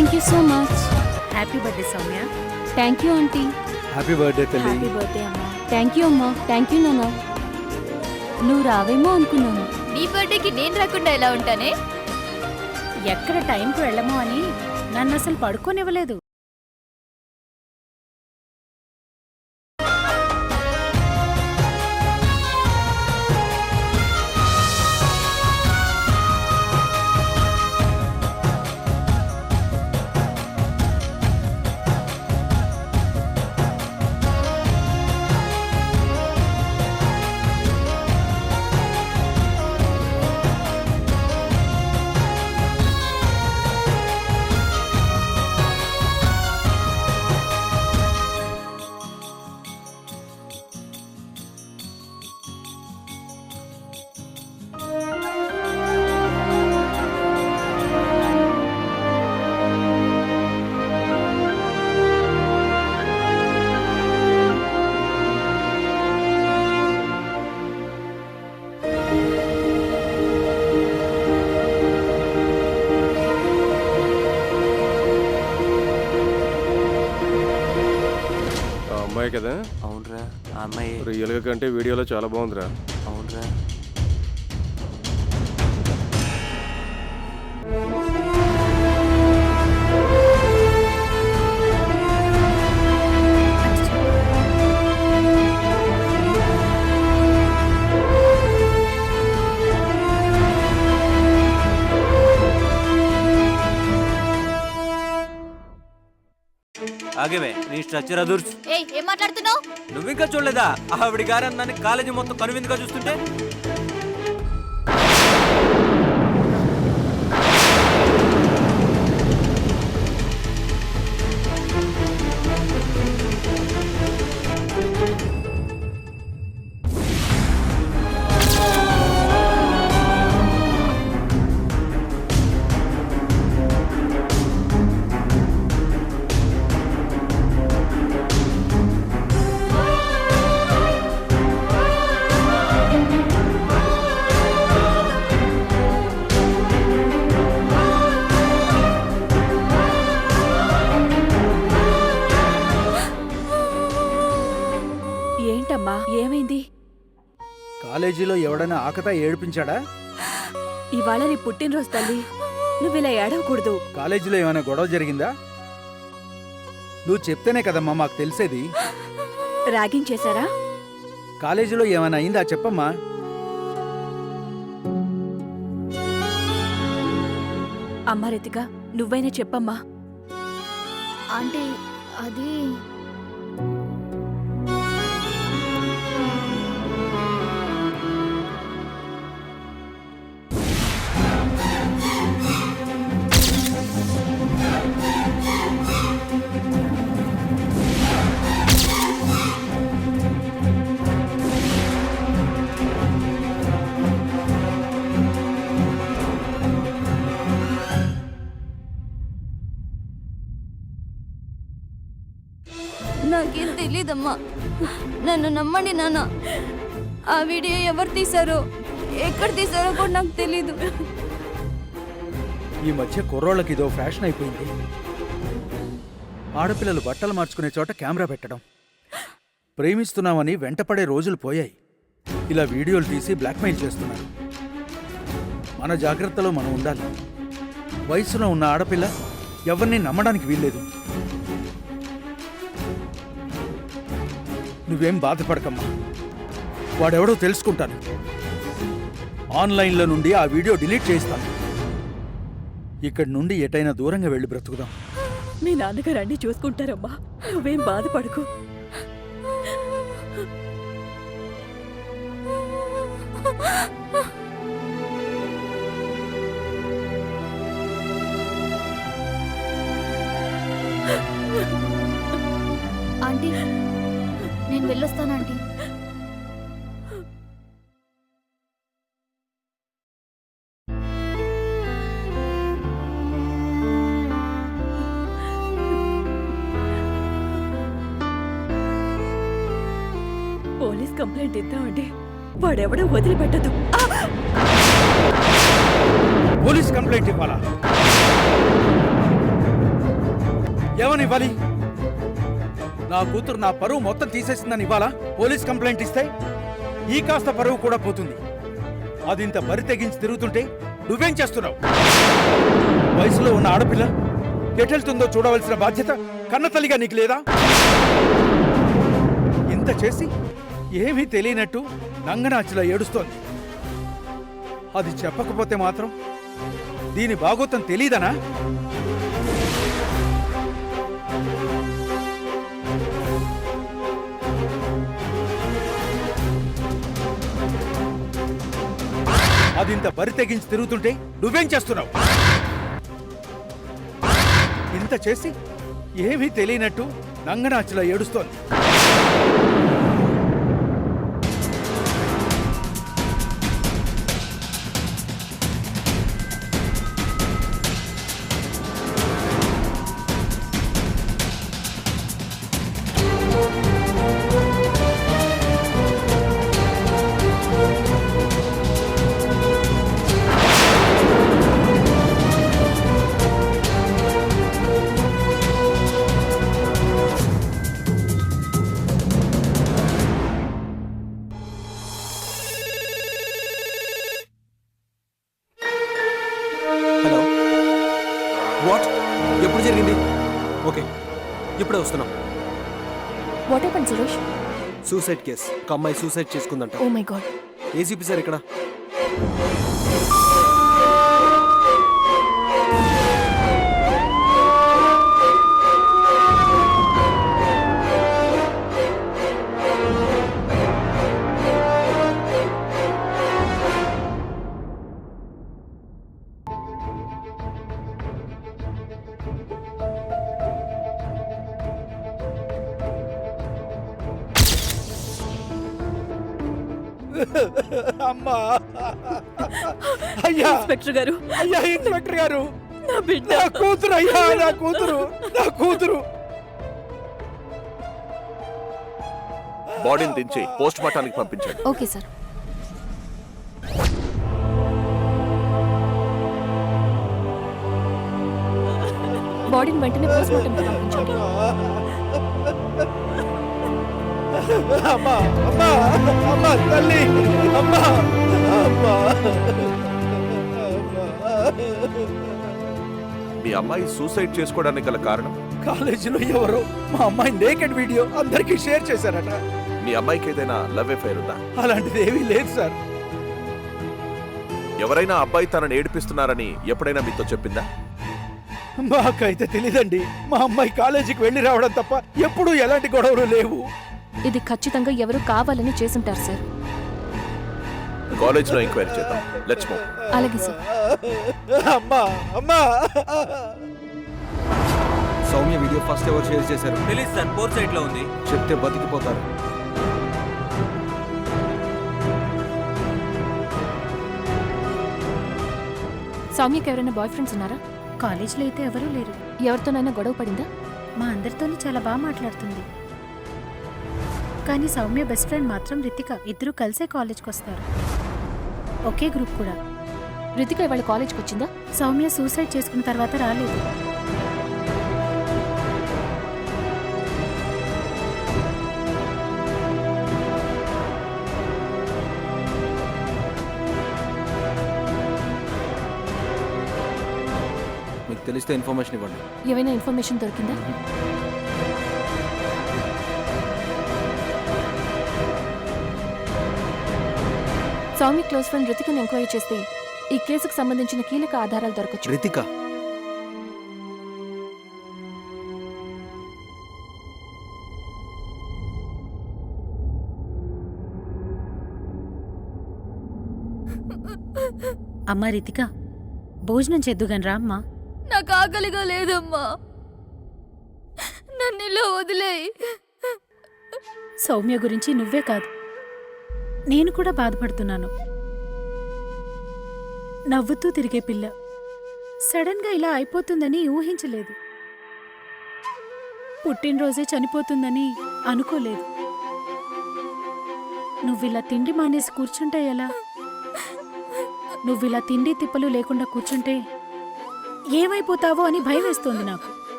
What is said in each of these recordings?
Thank you so much. Happy birthday Soumya. Thank you aunty. Happy birthday తల్లి. Happy birthday అమ్మా. Thank you అమ్మా. Thank you నాన్న. నువ్వు రావేమో అనుకున్నాను. నీ బర్త్డేకి నేను రాకుండా ఎలా ఉంటానే? ఎక్కడ టైంకి వెళ్ళమో అని నన్ను అసలు పడుకోనివ్వలేదు. అమ్మాయి కదా? అవునరా, ఆ అమ్మాయి రియల్ గా కంటే వీడియోలో చాలా బాగుందిరా. అవునరా. ఆగేవే, నీ స్ట్రక్చర్ అదుర్స్. ఏయ్, ఏం మాట్లాడుతున్నావు? నువ్వు ఇంకా చూడలేదా ఆవిడ గారు అన్నాన్ని కాలేజీ మొత్తం కనువిందుగా చూస్తుంటే? ఏంటమ్మా, ఏమైంది? కాలేజీలో ఎవడైనా ఆకతా ఏడిపించాడా? ఇవాళ నీ పుట్టినరోజు తల్లి, నువ్వు ఇలా ఏడవకూడదు. కాలేజీలో ఏమైనా గొడవ జరిగిందా? నువ్వు చెప్తేనే కదమ్మా మాకు తెలిసేది. ర్యాగింగ్ చేశారా? కాలేజీలో ఏమైనా అయిందా చెప్పమ్మా. అమ్మా రితిక, నువ్వైనా చెప్పమ్మా. ఆంటీ, అది నాకేం తెలీదమ్మా. నన్ను నమ్మండి నాన్న. ఆ వీడియో ఎవరు తీశారో, ఎక్కడ తీశారో కూడా నాకు తెలీదు. ఈ మధ్య కుర్రోళ్ళకి ఇదో ఫ్యాషన్ అయిపోయింది. ఆడపిల్లలు బట్టలు మార్చుకునే చోట కెమెరా పెట్టడం. ప్రేమిస్తున్నామని వెంటపడే రోజులు పోయాయి. ఇలా వీడియోలు తీసి బ్లాక్మెయిల్ చేస్తున్నారు. మన జాగ్రత్తలో మనం ఉండాలి. వయసులో ఉన్న ఆడపిల్ల ఎవరిని నమ్మడానికి వీల్లేదు. నువ్వేం బాధపడకమ్మా, వాడెవడో తెలుసుకుంటాను. ఆన్లైన్లో నుండి ఆ వీడియో డిలీట్ చేస్తాను. ఇక్కడి నుండి ఎటైనా దూరంగా వెళ్ళి బ్రతుకుదాం. మీ నాన్నగారు అన్ని చూసుకుంటారమ్మా, నువ్వేం బాధపడకు. ఆంటీ, నేను వెళ్ళొస్తాను ఆంటీ. పోలీస్ కంప్లైంట్ ఇద్దామండి, వాడెవడో వదిలిపెట్టదు. పోలీస్ కంప్లైంట్ ఇవ్వాలా? ఏమని ఇవ్వాలి? నా కూతురు నా పరువు మొత్తం తీసేసిందని ఇవ్వాలా? పోలీస్ కంప్లైంట్ ఇస్తే ఈ కాస్త పరువు కూడా పోతుంది. అది ఇంత బరి తెగించి తిరుగుతుంటే నువ్వేం చేస్తున్నావు? వయసులో ఉన్న ఆడపిల్ల ఎటెళ్తుందో చూడవలసిన బాధ్యత కన్నతల్లిగా నీకు లేదా? ఇంత చేసి ఏమీ తెలియనట్టు నంగనాచిలా ఏడుస్తోంది. అది చెప్పకపోతే మాత్రం దీని బాగోతం తెలీదనా? అది ఇంత బరి తెగించి తిరుగుతుంటే నువ్వేం చేస్తున్నావు? ఇంత చేసి ఏమీ తెలియనట్టు నంగనాచిలా ఏడుస్తోంది. Hello, what? ఎప్పుడు జరిగింది? ఓకే, ఇప్పుడే వస్తున్నాం. What happen Suresh? Suicide case. ఒక అమ్మాయి సూసైడ్ చేసుకుందంట. Oh my god. ACP sir ఇక్కడ. అమ్మా! అయ్యా ఇన్స్పెక్టర్ గారు, అయ్యా ఇన్స్పెక్టర్ గారు, నా బిడ్డ. నా కూతురు అయ్యా, నా కూతురు, నా కూతురు. బాడీని దించి పోస్ట్ మార్టానికి పంపించండి. Okay sir. బాడీని వెంటనే పోస్ట్ మార్టంకి పంపించండి. అమ్మా, అమ్మా, అమ్మా తల్లి, అమ్మా, అమ్మా. మీ అమ్మాయి సూసైడ్ చేసుకోవడానికి గల కారణం? కాలేజీలో ఎవరో మా అమ్మాయి నేకెడ్ వీడియో అందరికీ షేర్ చేశారట. మీ అమ్మాయికి ఏదైనా లవ్ అఫైర్ ఉందా? అలాంటిది ఏమీ లేదు సార్. ఎవరైనా అబ్బాయి తనని ఏడిపిస్తున్నారని ఎప్పుడైనా మీతో చెప్పిందా? మాకైతే తెలీదండి. మా అమ్మాయి కాలేజీకి వెళ్ళి రావడం తప్ప ఎప్పుడూ ఎలాంటి గొడవలు లేవు. ఇది ఖచ్చితంగా ఎవరు కావాలని చేసుంటారు సార్. కాలేజ్ లో ఎంక్వైరీ చేద్దాం. Let's move. అలాగే సార్. అమ్మా, అమ్మా. సౌమ్య వీడియో ఫస్ట్ ఎవరు షేర్ చేశారు? తెలీదు సార్, 4 సైడ్ లో ఉంది. చెప్తే బతికిపోతారు. సౌమ్యకి ఎవరైనా బాయ్ ఫ్రెండ్స్ ఉన్నారా? కాలేజ్లో అయితే ఎవరూ లేరు. ఎవరితోనైనా గొడవ పడిందా? మా అందరితోని చాలా బాగా మాట్లాడుతుంది. కానీ సౌమ్య బెస్ట్ ఫ్రెండ్ మాత్రం రితిక. ఇద్దరు కలిసే కాలేజ్కి వస్తారు, ఒకే గ్రూప్ కూడా. రితిక ఇవాళ కాలేజ్కి వచ్చిందా? సౌమ్య సూసైడ్ చేసుకున్న తర్వాత రాలేదు. మీకు తెలిస్తే ఇన్ఫర్మేషన్ ఇవ్వండి. ఏమైనా ఇన్ఫర్మేషన్ దొరికిందా? సౌమ్య క్లోజ్ ఫ్రెండ్ రితికను ఎంక్వైరీ చేస్తే ఈ కేసుకు సంబంధించిన కీలక ఆధారాలు దొరకచ్చు. రితిక? అమ్మా రితిక, భోజనం చేద్దుగాని రా అమ్మా. నాకు ఆకలిగా లేదమ్మా, నన్ను ఇలా వదిలేయి. సౌమ్య గురించి నువ్వే కాదు, నేను కూడా బాధపడుతున్నాను. నవ్వుతూ తిరిగే పిల్ల సడన్గా ఇలా అయిపోతుందని ఊహించలేదు. పుట్టినరోజే చనిపోతుందని అనుకోలేదు. నువ్విలా తిండి మానేసి కూర్చుంటే ఎలా? నువ్విలా తిండి తిప్పలు లేకుండా కూర్చుంటే ఏమైపోతావో అని భయం వేస్తోంది నాకు.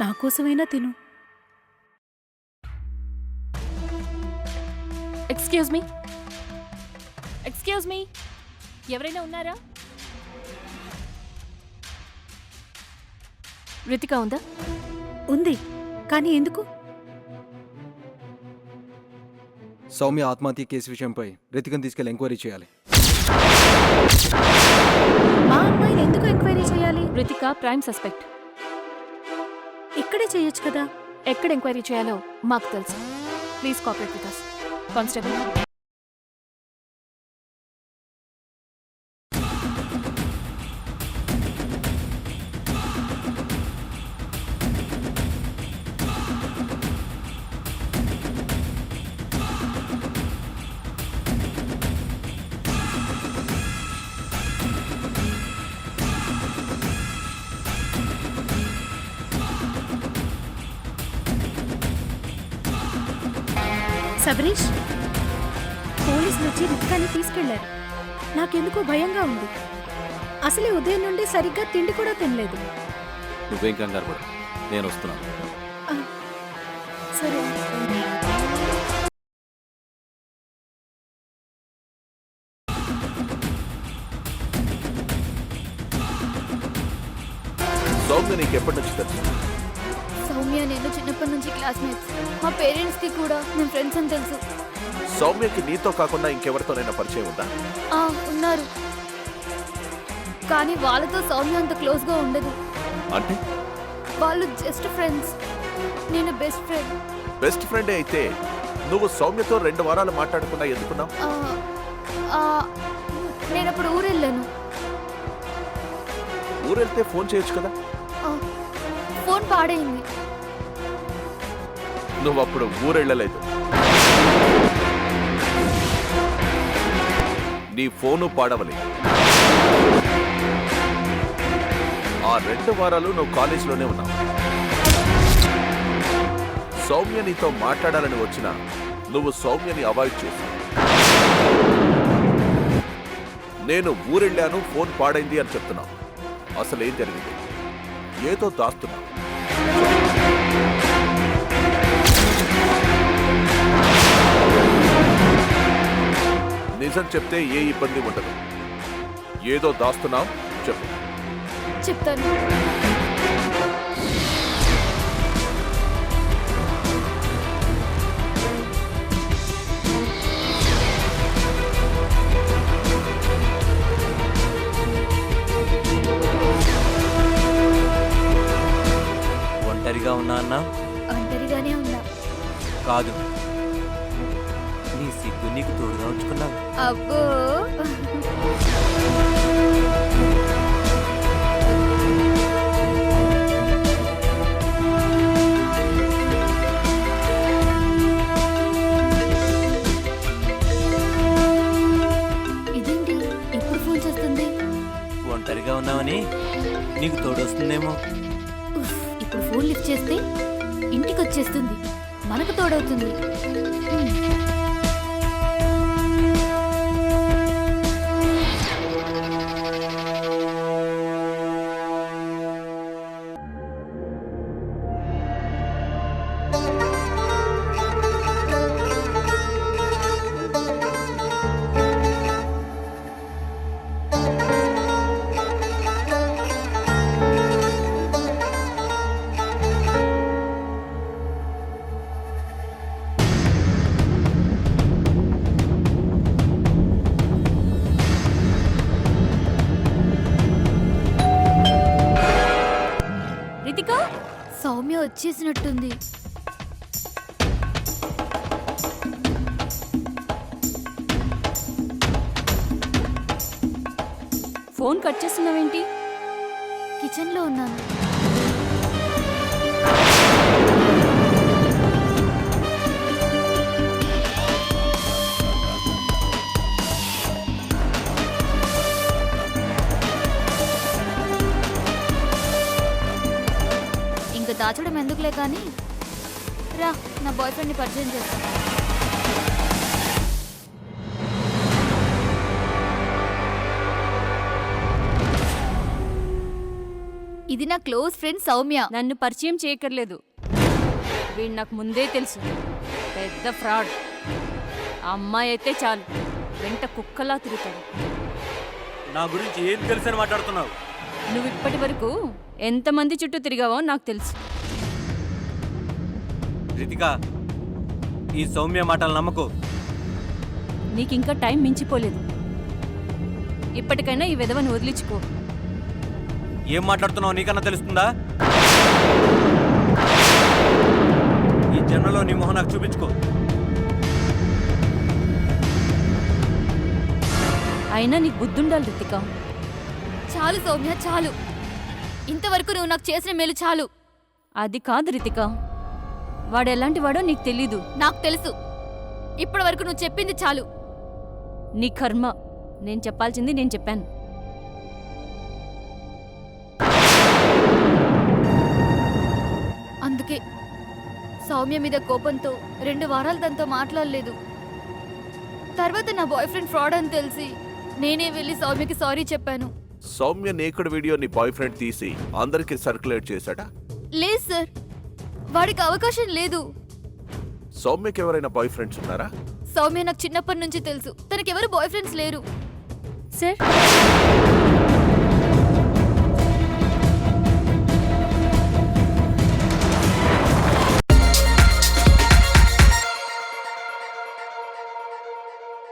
నా కోసమైనా తిను. ఎక్స్క్యూజ్ మీ, ఎక్స్క్యూజ్ మీ, ఎవరైనా ఉన్నారా? రితిక ఉందా? ఉంది, కానీ ఎందుకు? సౌమ్య ఆత్మహత్య కేసు విషయంపై రితికను తీసుకెళ్లి ఎంక్వైరీ చేయాలి. మా అమ్మాయిని ఎందుకు ఎంక్వైరీ చేయాలి? Ritika prime suspect. ఇక్కడే చేయొచ్చు కదా. ఎక్కడ ఎంక్వైరీ చేయాలో మాకు తెలుసు. Please cooperate with us. Constable. Sabareesh, పోలీసులు వచ్చి రితికాని తీసుకెళ్లారు. నాకెందుకో భయంగా ఉంది. అసలే ఉదయం నుండి సరిగ్గా తిండి కూడా తినలేదు. నువ్వేం కంగారు పడు, నేను వస్తున్నాను. ఆ, సరే. సౌమ్య నీకు ఎప్పటి నుంచి తెలుసు? సౌమ్య నేను చిన్నప్పటి నుంచి క్లాస్మేట్స్. మా పేరెంట్స్ కి కూడా మేము ఫ్రెండ్స్ అని తెలుసు. సౌమ్యకి నీతో కాకుండా ఇంకెవరితోనైనా పరిచయం ఉందా? ఉన్నారు, కానీ వాళ్ళతో సౌమ్య అంత క్లోజ్ గా ఉండదు. అంటే వాళ్ళు జస్ట్ ఫ్రెండ్స్, నేను బెస్ట్ ఫ్రెండ్. బెస్ట్ ఫ్రెండే అయితే నువ్వు సౌమ్యతో 2 వారాలు మాట్లాడకుండా ఎందుకున్నావు? నేను అప్పుడు ఊరెళ్ళాను. ఊరెళ్తే ఫోన్ చేయొచ్చు కదా. ఫోన్ పాడైంది. నువ్వు అప్పుడు ఊరెళ్ళలేదు. నీ ఫోను పాడవలేదు. ఆ 2 వారాలు నువ్వు కాలేజీలోనే ఉన్నావు. సౌమ్య నీతో మాట్లాడాలని వచ్చినా నువ్వు సౌమ్యని అవాయిడ్ చేశావు. నేను ఊరెళ్ళాను, ఫోన్ పాడైంది అని చెప్తున్నావు. అసలు ఏం జరిగింది? ఏదో దాస్తున్నావు. నిజం చెప్తే ఏ ఇబ్బంది ఉండదు. ఏదో దాస్తున్నావు, చెప్పు. చెప్తాను. ఒంటరిగా ఉన్నా అన్నా? ఒంటరిగానే ఉన్నా. కాదు, నీ సిగ్గు నీకు తోడుగా ఉంచుకున్నావు. అబ్బో, ఇదేంటి ఇప్పుడు ఫోన్ చేస్తుంది? ఒంటరిగా ఉన్నావని నీకు తోడొస్తుందేమో. ఇప్పుడు ఫోన్ లిఫ్ట్ చేస్తే ఇంటికి వచ్చేస్తుంది, మనకు తోడవుతుంది. రితిక, సౌమ్య వచ్చేసినట్టుంది. ఫోన్ కట్ చేస్తున్నావేంటి? కిచెన్ లో ఉన్నాను. ఇంకా దాచడం ఎందుకులే కానీ రా, నా బాయ్ ఫ్రెండ్ని పరిచయం చేస్తాను. ఇది నా క్లోజ్ ఫ్రెండ్ సౌమ్య. నన్ను పరిచయం చేయక్కర్లేదు. వీడు నాకు ముందే తెలుసు, పెద్ద ఫ్రాడ్. ఆ అమ్మాయి అయితే చాలు, వెంట కుక్కలా తిరుగుతాడు. నా గురించి ఏం తెలుసని మాట్లాడుతున్నావు? నువ్వు ఇప్పటి వరకు ఎంతమంది చుట్టూ తిరిగావో నాకు తెలుసు. రితిక, ఈ సౌమ్య మాటలు నమ్మకు. నీకింకా టైం మించిపోలేదు. ఇప్పటికైనా ఈ విధవని వదిలించుకో. ఏం మాట్లాడుతున్నావు నీకన్నా తెలుస్తుందా? ఈ జన్మలో నీ మొహం నాకు చూపించుకో. అయినా నీకు బుద్ధుండాలి రితిక. చాలు సౌమ్య, చాలు. ఇంతవరకు నువ్వు నాకు చేసిన మేలు చాలు. అది కాదు రితిక, వాడు ఎలాంటి వాడో నీకు తెలీదు. నాకు తెలుసు. ఇప్పటి వరకు నువ్వు చెప్పింది చాలు. నీ కర్మ. నేను చెప్పాల్సింది నేను చెప్పాను. అందుకే సౌమ్య మీద కోపంతో 2 వారాలు తనతో మాట్లాడలేదు. తర్వాత నా బాయ్ ఫ్రెండ్ ఫ్రాడ్ అని తెలిసి నేనే వెళ్ళి సౌమ్యకి సారీ చెప్పాను. సౌమ్య నేకుడు వీడియో నీ బాయ్ ఫ్రెండ్ తీసి అందరికి సర్క్యులేట్ చేశాడా? లేదు సార్, వాడికి అవకాశం లేదు. సౌమ్యకి ఎవరైనా బాయ్ ఫ్రెండ్స్ ఉన్నారా? సౌమ్య నాకు చిన్నప్పటి నుంచి తెలుసు. తనకెవరు బాయ్ ఫ్రెండ్స్ లేరు. సార్